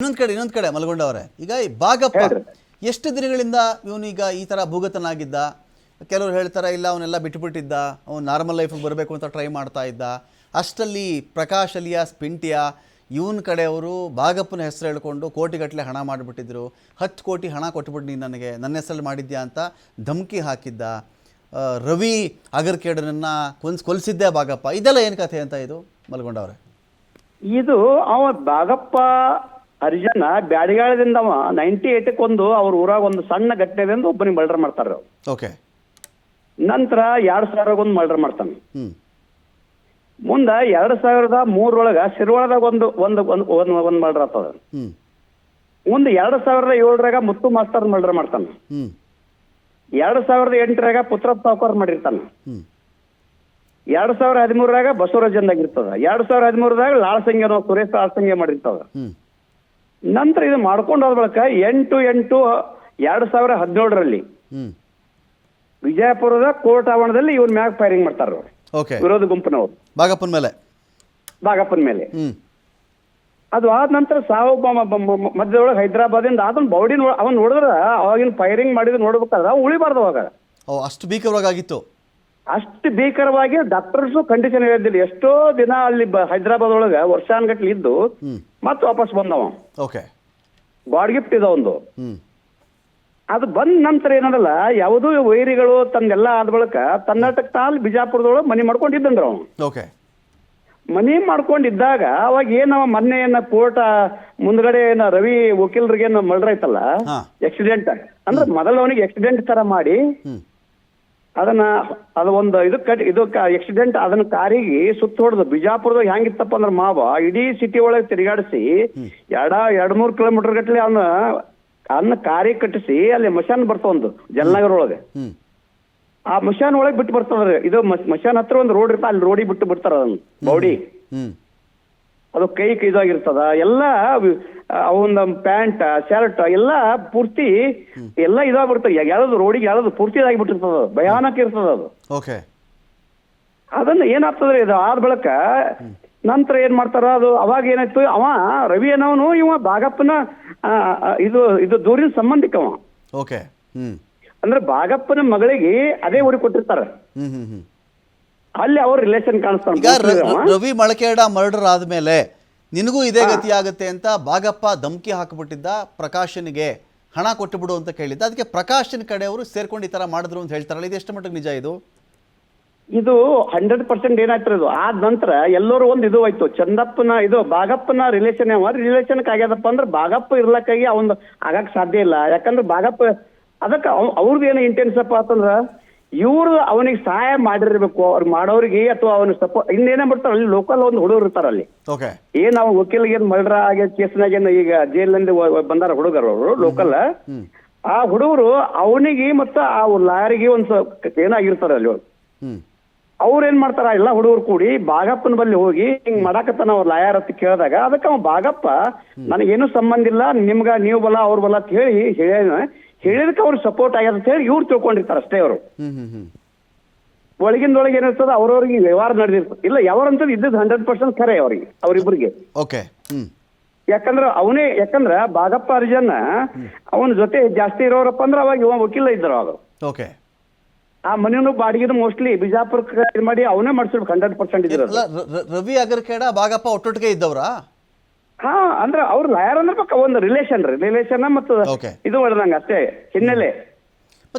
ಇನ್ನೊಂದು ಕಡೆ ಮಲ್ಗೊಂಡವ್ರೆ. ಈಗ ಈ ಭಾಗಪ್ಪ ಹೇಳ್ರಿ. ಎಷ್ಟು ದಿನಗಳಿಂದ ಇವನೀಗ ಈ ಥರ ಭೂಗತನಾಗಿದ್ದ? ಕೆಲವರು ಹೇಳ್ತಾರೆ ಇಲ್ಲ ಅವನ್ನೆಲ್ಲ ಬಿಟ್ಟುಬಿಟ್ಟಿದ್ದ, ಅವ್ನು ನಾರ್ಮಲ್ ಲೈಫಿಗೆ ಬರಬೇಕು ಅಂತ ಟ್ರೈ ಮಾಡ್ತಾ ಇದ್ದ. ಅಷ್ಟರಲ್ಲಿ ಪ್ರಕಾಶ್ ಅಲಿಯಾಸ್ ಪಿಂಟ್ಯ ಇವನ ಕಡೆಯವರು ಭಾಗಪ್ಪನ ಹೆಸರು ಹೇಳ್ಕೊಂಡು ಕೋಟಿಗಟ್ಟಲೆ ಹಣ ಮಾಡಿಬಿಟ್ಟಿದ್ರು. 10 ಕೋಟಿ ಹಣ ಕೊಟ್ಬಿಟ್ಟು ನೀನು ನನಗೆ ನನ್ನ ಹೆಸರಲ್ಲಿ ಮಾಡಿದ್ಯಾ ಅಂತ ಧಮಕಿ ಹಾಕಿದ್ದ. ರವಿ ಅಗರ್ಕೇಡನನ್ನು ಕೊಲ್ಸಿದ್ದೆ ಭಾಗಪ್ಪ. ಇದೆಲ್ಲ ಏನು ಕಥೆ ಅಂತ ಇದು ಮಲ್ಗೊಂಡವ್ರೆ? ಇದು ಅವ ಭಾಗಪ್ಪ ಹರಿಜನ ಬ್ಯಾಡಿಗಾಳದಿಂದ ಅವ 98ಕ್ಕೆ ಅವ್ರ ಊರಾಗ ಒಂದು ಸಣ್ಣ ಘಟನೆದಿಂದ ಒಬ್ಬನಿಗೆ ಮರ್ಡರ್ ಮಾಡ್ತಾರ. ಓಕೆ. ನಂತರ 2000 ಮರ್ಡರ್ ಮಾಡ್ತಾನೆ. ಹ್ಞೂ. ಮುಂದೆ 2003 ಶಿರ್ವಾಳದಾಗ ಒಂದು ಮರ್ಡರ್ ಆಗ್ತದ. ಹ್ಞೂ. ಮುಂದೆ 2007 ಮುತ್ತು ಮಾಸ್ತರ್ ಮರ್ಡರ್ ಮಾಡ್ತಾನೆ. ಹ್ಞೂ. 2008 ಪುತ್ರ ಸಾವ್ಕಾರ್ ಮಾಡಿರ್ತಾನೆ. ಹ್ಞೂ. 2013 ಬಸವರಾಜಂದಾಗ ಇರ್ತದ. 2013 ಲಾಳ್ಸಂಗ್ಯ ಸುರೇಶ್ ಲಾಳ್ಸಂಗ್ಯ ಮಾಡಿರ್ತದ. ಹ್ಞೂ. ನಂತರ ಇದು ಮಾಡ್ಕೊಂಡು ಹೋದ ಬಳಿಕ 8/8/2017 ಹ್ಞೂ. ವಿಜಯಪುರದ ಕೋರ್ಟ್ ಆವರಣದಲ್ಲಿ ಇವ್ರ ಮ್ಯಾಗ ಫೈರಿಂಗ್ ಮಾಡ್ತಾರ ಓಕೆ. ವಿರೋಧ ಗುಂಪಿನವರು ಭಾಗಪ್ಪನ ಮೇಲೆ. ಭಾಗಪ್ಪನ ಮೇಲೆ. ಹ್ಞೂ. ಅದು ಆದ ನಂತರ ಸಾವು ಮಧ್ಯದೊಳಗೆ ಹೈದರಾಬಾದಿಂದ ಅದನ್ನ ಬೌಡಿ ಅವನ್ ನೋಡಿದ್ರ ಅವಾಗಿನ ಫೈರಿಂಗ್ ಮಾಡಿದ್ರೆ ನೋಡ್ಬೇಕಾದ್ರೆ ಅವ್ ಉಳಿಬಾರ್ದು ಅವಾಗ. ಓ, ಅಷ್ಟು ಭೀಕರವಾಗಿತ್ತು. ಅಷ್ಟು ಭೀಕರವಾಗಿ ಡಾಕ್ಟರ್ಸು ಕಂಡೀಷನ್ ಹೇಳಿದ್ದಿಲ್ಲ. ಎಷ್ಟೋ ದಿನ ಅಲ್ಲಿ ಹೈದರಾಬಾದ್ ಒಳಗೆ ವರ್ಷಾನ್ಗಟ್ಲೆ ಇದ್ದು ಮತ್ತೆ ವಾಪಸ್ ಬಂದವ. ಓಕೆ. ಗಾಡ್ ಗಿಫ್ಟ್ ಇದ ಒಂದು. ಹ್ಞೂ. ಅದು ಬಂದ ನಂತರ ಏನದಲ್ಲ ಯಾವುದೂ ವೈರಿಗಳು ತನ್ನೆಲ್ಲ ಆದ ಬಳಿಕ ಕರ್ನಾಟಕ ತಾಲ್ ಬಿಜಾಪುರದೊಳಗೆ ಮನೆ ಮಾಡ್ಕೊಂಡಿದ್ದಂದ್ರ ಅವನು. ಓಕೆ. ಮನೆ ಮಾಡ್ಕೊಂಡಿದ್ದಾಗ ಅವಾಗ ಏನವ ಮೊನ್ನೆ ಕೋರ್ಟ್ ಮುಂದ್ಗಡೆ ರವಿ ವಕೀಲರಿಗೆ ಮರ್ಡರ್ ಆಯ್ತಲ್ಲ, ಆಕ್ಸಿಡೆಂಟ್ ಅಂದ್ರೆ ಮೊದಲು ಅವನಿಗೆ ಆಕ್ಸಿಡೆಂಟ್ ತರ ಮಾಡಿ ಅದು ಒಂದು ಇದು ಆಕ್ಸಿಡೆಂಟ್ ಅದನ್ನ ಕಾರಿಗೆ ಸುತ್ತ ಹೊಡೆದು ಬಿಜಾಪುರದಾಗ ಹೆಂಗಿತ್ತಪ್ಪ ಅಂದ್ರೆ ಮಾವ ಇಡೀ ಸಿಟಿ ಒಳಗೆ ತಿರುಗಾಡಿಸಿ 2-3 ಕಿಲೋಮೀಟರ್ ಗಟ್ಟಲೆ ಅವನ್ನ ಕಾರಿಗೆ ಕಟ್ಟಿಸಿ ಅಲ್ಲಿ ಮಶಾನ್ ಒಂದು ಜಲನಗರ ಒಳಗೆ. ಆ ಮಶಾನ್ ಒಳಗೆ ಬಿಟ್ಟು ಬರ್ತದ. ಇದು ಮಶಾನ್ ಹತ್ರ ಒಂದು ರೋಡ್ ಇರ್ತಾ ಅಲ್ಲಿ ರೋಡಿಗೆ ಬಿಟ್ಟು ಬಿಡ್ತಾರ ಅದನ್ನ ಬೌಡಿ. ಅದು ಕೈ ಇದಾಗಿರ್ತದ ಎಲ್ಲ. ಅವನ ಪ್ಯಾಂಟ್ ಶರ್ಟ್ ಎಲ್ಲ ಪೂರ್ತಿ ಎಲ್ಲ ಇದಾಗ್ಬಿಡ್ತದೆ. ಯಾವ್ದು ರೋಡಿಗೆ ಯಾವ್ದು ಪೂರ್ತಿ ಇದಾಗಿಬಿಟ್ಟಿರ್ತದ. ಭಯಾನಕ ಇರ್ತದ ಅದು. ಓಕೆ. ಅದನ್ನ ಏನಾಗ್ತದ್ರಿ ಇದು ಆದ ಬಳಿಕ ನಂತರ ಏನ್ ಮಾಡ್ತಾರ ಅದು ಅವಾಗ ಏನಾಯ್ತು, ಅವ ರವಿ ಏನವನು ಇವ ಭಾಗಪ್ಪನ ಇದು ದೂರಿನ ಸಂಬಂಧಿಕವ. ಓಕೆ. ಅಂದ್ರೆ ಭಾಗಪ್ಪನ ಮಗಳಿಗೆ ಅದೇ ಊರಿಗೆ ಕೊಟ್ಟಿರ್ತಾರ. ಅಲ್ಲಿ ಅವ್ರ ರಿಲೇಷನ್ ಕಾಣಿಸ್ತಾನೆ. ಈಗ ರವಿ ಮಳಕೇಡ ಮರ್ಡರ್ ಆದ್ಮೇಲೆ ನಿನಗೂ ಇದೇ ಗತಿ ಆಗುತ್ತೆ ಅಂತ ಭಾಗಪ್ಪ ಧಮಕಿ ಹಾಕಿಬಿಟ್ಟಿದ್ದ. ಪ್ರಕಾಶನಿಗೆ ಹಣ ಕೊಟ್ಟು ಬಿಡು ಅಂತ ಕೇಳಿದ್ದ. ಅದಕ್ಕೆ ಪ್ರಕಾಶನ್ ಕಡೆಯವರು ಸೇರ್ಕೊಂಡು ಈ ತರ ಮಾಡಿದ್ರು ಅಂತ ಹೇಳ್ತಾರಲ್ಲ, ಇದು ಎಷ್ಟು ಮಟ್ಟಿಗೆ ನಿಜ ಇದು? ಇದು 100% ಏನಾಯ್ತು ಇದು ಆದ ನಂತರ ಎಲ್ಲರೂ ಒಂದು ಇದು ಆಯ್ತು. ಚಂದಪ್ಪನ ಇದು ಭಾಗಪ್ಪನ ರಿಲೇಷನ್ ಆಗ್ಯದಪ್ಪ ಅಂದ್ರೆ ಭಾಗಪ್ಪ ಇರ್ಲಕ್ಕಾಗಿ ಅವನ್ ಆಗಕ್ ಸಾಧ್ಯ ಇಲ್ಲ. ಯಾಕಂದ್ರೆ ಭಾಗಪ್ಪ ಅದಕ್ಕೆ ಅವ್ರದ್ದು ಏನು ಇಂಟೆನ್ಸಪ್ಪ ಅಂತಂದ್ರ ಇವ್ರು ಅವನಿಗೆ ಸಹಾಯ ಮಾಡಿರ್ಬೇಕು. ಅವ್ರು ಮಾಡೋರಿಗೆ ಅಥವಾ ಅವನ ಸಪೋರ್ಟ್ ಇನ್ನೇನೇ ಬಿಡ್ತಾರ. ಅಲ್ಲಿ ಲೋಕಲ್ ಒಂದು ಹುಡುಗರು ಇರ್ತಾರ ಅಲ್ಲಿ. ಏನ್ ಅವ್ನ ವಕೀಲಿಗೆ ಏನ್ ಮರ್ಡರ್ ಆಗಿ ಕೇಸ್ನಾಗ ಏನು ಈಗ ಜೈಲಿನಿಂದ ಬಂದಾರ ಹುಡುಗರು ಅವರು ಲೋಕಲ್. ಆ ಹುಡುಗರು ಅವನಿಗೆ ಮತ್ತು ಆ ಲಾಯರಿಗೆ ಒಂದ್ ಏನಾಗಿರ್ತಾರ ಅಲ್ಲಿ. ಅವ್ರ ಏನ್ ಮಾಡ್ತಾರ ಎಲ್ಲಾ ಹುಡುಗರು ಕೂಡಿ ಭಾಗಪ್ಪನ ಬಲ್ಲಿ ಹೋಗಿ ಹಿಂಗ್ ಮಾಡಾಕತ್ತಾನ ಅವ್ರ ಲಾಯರ್ ಅಂತ ಕೇಳಿದಾಗ ಅದಕ್ಕೆ ಅವ ಭಾಗಪ್ಪ ನನಗೇನು ಸಂಬಂಧ ಇಲ್ಲ, ನಿಮ್ಗ ನೀವು ಬಲ ಅವ್ರ ಬಲ ಅಂತ ಹೇಳಿ ಹೇಳಿದಕ್ಕೆ ಅವ್ರಿಗೆ ಸಪೋರ್ಟ್ ಆಗ್ಯದ ಅಂತ ಹೇಳಿ ಇವ್ರು ತಿಳ್ಕೊಂಡಿರ್ತಾರ ಅಷ್ಟೇ. ಅವರು ಒಳಗಿಂದೊಳಗೆ ಏನಿರ್ತದ ಅವ್ರವ್ರಿಗೆ ವ್ಯವಹಾರ ನಡೆದಿರ್ತದೆ. ಇಲ್ಲ ಯಾವ್ರಂತದ್ದು ಇದ್ದದ್ದು 100% ಖರೆ ಅವ್ರಿಬ್ರಿಗೆ. ಯಾಕಂದ್ರ ಭಾಗಪ್ಪ ಹರಿಜನ ಅವನ ಜೊತೆ ಜಾಸ್ತಿ ಇರೋರಪ್ಪ ಅಂದ್ರೆ ಅವಾಗ ಇವ ವಕೀಲ ಇದ್ರು ಅವಾಗ. ಆ ಮನೆಯನ್ನು ಬಾಡಿಗೆ ಮೋಸ್ಟ್ಲಿ ಬಿಜಾಪುರ ಮಾಡಿ ಅವನೇ ಮಾಡಿಸ್ಬೇಕು 100% ಇದ್ರ. ರವಿ ಅಗರ್ಕೇಡ ಭಾಗಪ್ಪ ಒಟ್ಟೊಟ್ಟಿಗೆ ಇದ್ದವ್ರ? ಹಾ, ಅಂದ್ರೆ ಅವ್ರ ಲಾಯರ್ ಅಂದ್ರೆ ಒಂದು ರಿಲೇಷನ್ ಮತ್ತು ಇದು ಮಾಡಿದಂಗ ಅಷ್ಟೇ ಹಿನ್ನೆಲೆ.